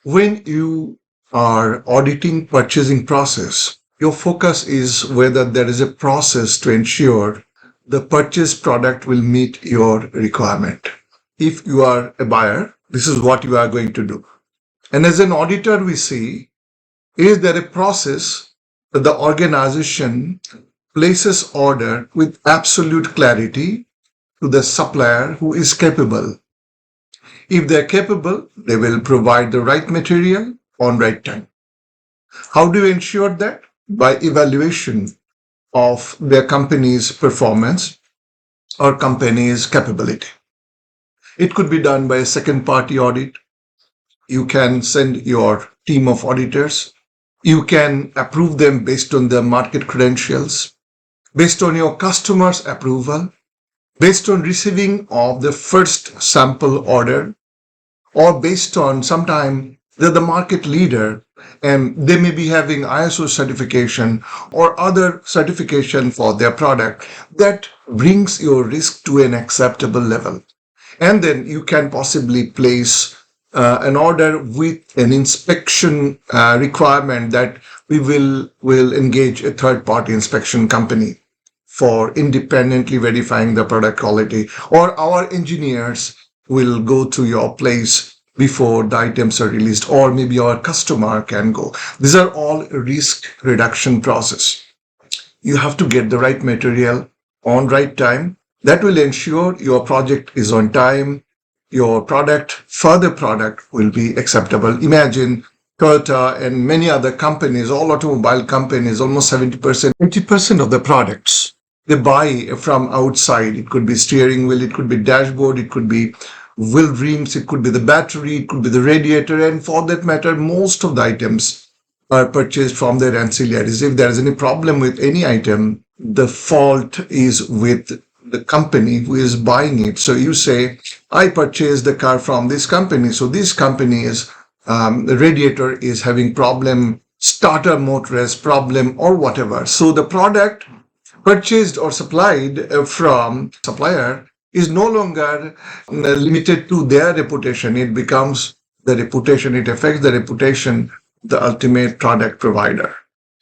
When you are auditing purchasing process, your focus is whether there is a process to ensure the purchased product will meet your requirement. If you are a buyer, this is what you are going to do. And as an auditor, we see, is there a process that the organization places order with absolute clarity to the supplier who is capable? If they're capable, they will provide the right material on right time. How do you ensure that? By evaluation of their company's performance or company's capability. It could be done by a second party audit. You can send your team of auditors. You can approve them based on their market credentials, based on your customer's approval, based on receiving of the first sample order, or based on sometime they're the market leader and they may be having ISO certification or other certification for their product that brings your risk to an acceptable level. And then you can possibly place an order with an inspection requirement that we will engage a third party inspection company for independently verifying the product quality, or our engineers will go to your place before the items are released, or maybe our customer can go. These are all risk reduction process. You have to get the right material on right time. That will ensure your project is on time. Your further product will be acceptable. Imagine Toyota and many other companies, all automobile companies, almost 70%, 80% of the products they buy from outside. It could be steering wheel, it could be dashboard, it could be wheel rims, it could be the battery, it could be the radiator, and for that matter, most of the items are purchased from their ancillaries. If there is any problem with any item, the fault is with the company who is buying it. So you say, I purchased the car from this company. So this company's the radiator is having problem, starter motor has problem, or whatever. So the product purchased or supplied from supplier is no longer limited to their reputation. It becomes the reputation, it affects the reputation, the ultimate product provider.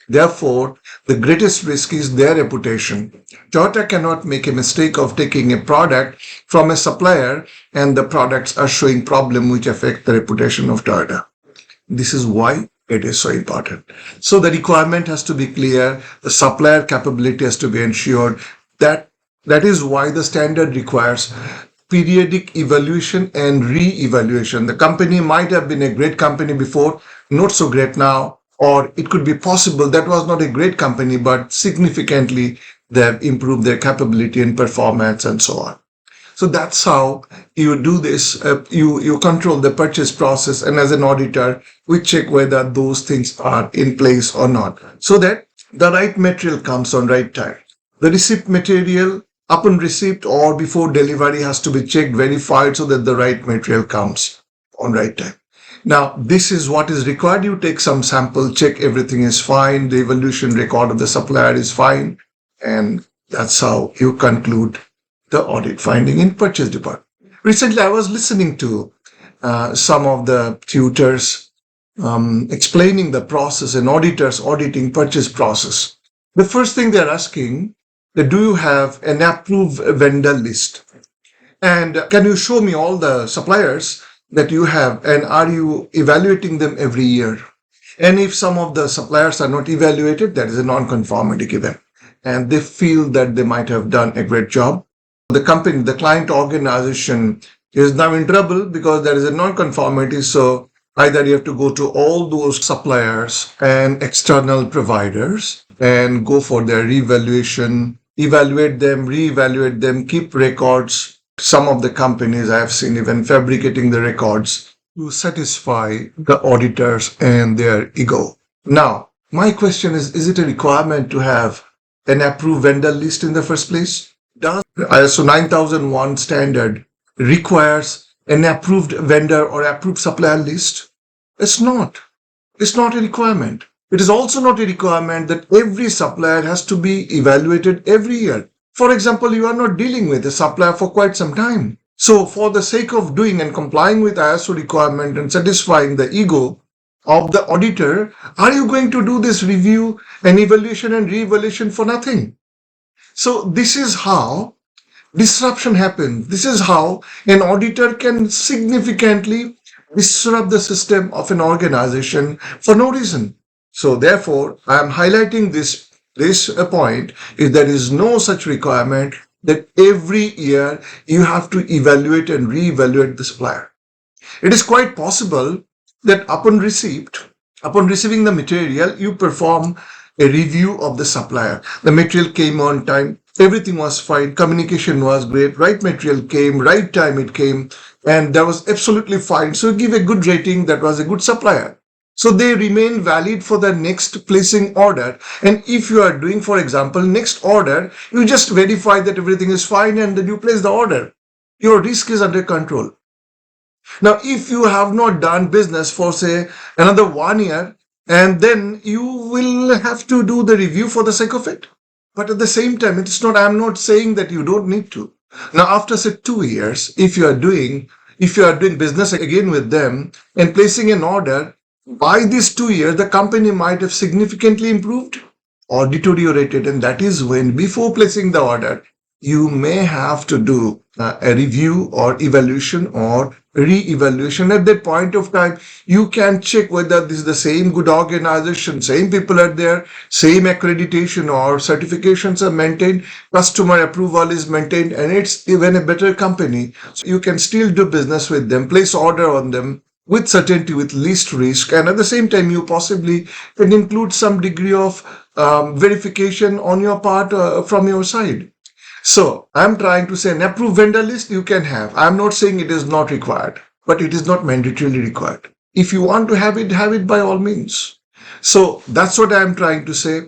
Therefore, the greatest risk is their reputation. Toyota cannot make a mistake of taking a product from a supplier and the products are showing problem which affect the reputation of Toyota. This is why it is so important. So the requirement has to be clear, the supplier capability has to be ensured. That is why the standard requires periodic evaluation and re-evaluation. The company might have been a great company before, not so great now, or it could be possible that was not a great company, but significantly they have improved their capability and performance and so on. So that's how you do this. You control the purchase process, and as an auditor, we check whether those things are in place or not, so that the right material comes on right time. The receipt material upon receipt or before delivery has to be checked, verified, so that the right material comes on right time. Now, this is what is required. You take some sample, check everything is fine, the evaluation record of the supplier is fine, and that's how you conclude the audit finding in purchase department. Recently, I was listening to some of the tutors explaining the process and auditors auditing purchase process. The first thing they're asking, do you have an approved vendor list? And can you show me all the suppliers that you have, and are you evaluating them every year? And if some of the suppliers are not evaluated, that is a non-conformity given, and they feel that they might have done a great job. The company, the client organization is now in trouble because there is a non-conformity. So either you have to go to all those suppliers and external providers and go for their revaluation, evaluate them, reevaluate them, keep records. Some of the companies I have seen even fabricating the records to satisfy the auditors and their ego. Now, my question is it a requirement to have an approved vendor list in the first place? Does ISO 9001 standard requires an approved vendor or approved supplier list? It's not. It's not a requirement. It is also not a requirement that every supplier has to be evaluated every year. For example, you are not dealing with a supplier for quite some time. So for the sake of doing and complying with ISO requirement and satisfying the ego of the auditor, are you going to do this review and evaluation and re-evaluation for nothing? So this is how disruption happens. This is how an auditor can significantly disrupt the system of an organization for no reason. So therefore, I am highlighting this point is there is no such requirement that every year you have to evaluate and re-evaluate the supplier. It is quite possible that upon receiving the material, you perform a review of the supplier. The material came on time, everything was fine, communication was great, right material came, right time it came, and that was absolutely fine. So you give a good rating, that was a good supplier. So they remain valid for the next placing order. And if you are doing, for example, next order, you just verify that everything is fine and then you place the order. Your risk is under control. Now, if you have not done business for, say, another 1 year, and then you will have to do the review for the sake of it. But at the same time, I'm not saying that you don't need to. Now, after, say, 2 years, if you are doing business again with them and placing an order, by these 2 years, the company might have significantly improved or deteriorated. And that is when, before placing the order, you may have to do a review or evaluation or re-evaluation. At that point of time, you can check whether this is the same good organization, same people are there, same accreditation or certifications are maintained, customer approval is maintained, and it's even a better company. So you can still do business with them, place order on them with certainty, with least risk, and at the same time, you possibly can include some degree of verification on your part from your side. So I'm trying to say an approved vendor list you can have. I'm not saying it is not required, but it is not mandatorily required. If you want to have it by all means. So that's what I'm trying to say.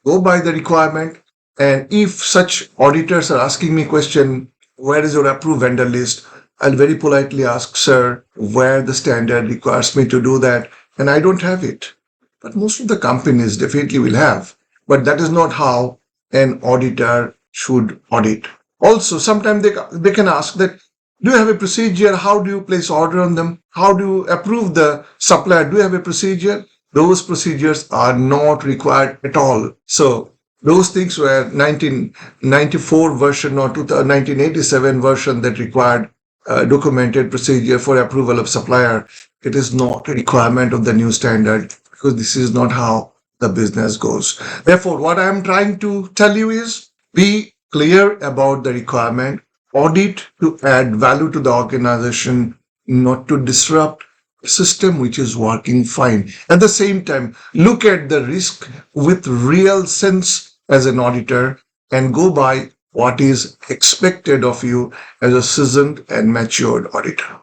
Go by the requirement. And if such auditors are asking me question, where is your approved vendor list? I'll very politely ask, sir, where the standard requires me to do that. And I don't have it. But most of the companies definitely will have. But that is not how an auditor should audit. Also, sometimes they can ask that, do you have a procedure? How do you place order on them? How do you approve the supplier? Do you have a procedure? Those procedures are not required at all. So those things were 1994 version or 1987 version that required documented procedure for approval of supplier. It is not a requirement of the new standard because this is not how the business goes. Therefore, what I am trying to tell you is be clear about the requirement, audit to add value to the organization, not to disrupt a system which is working fine. At the same time, look at the risk with real sense as an auditor and go by what is expected of you as a seasoned and matured auditor.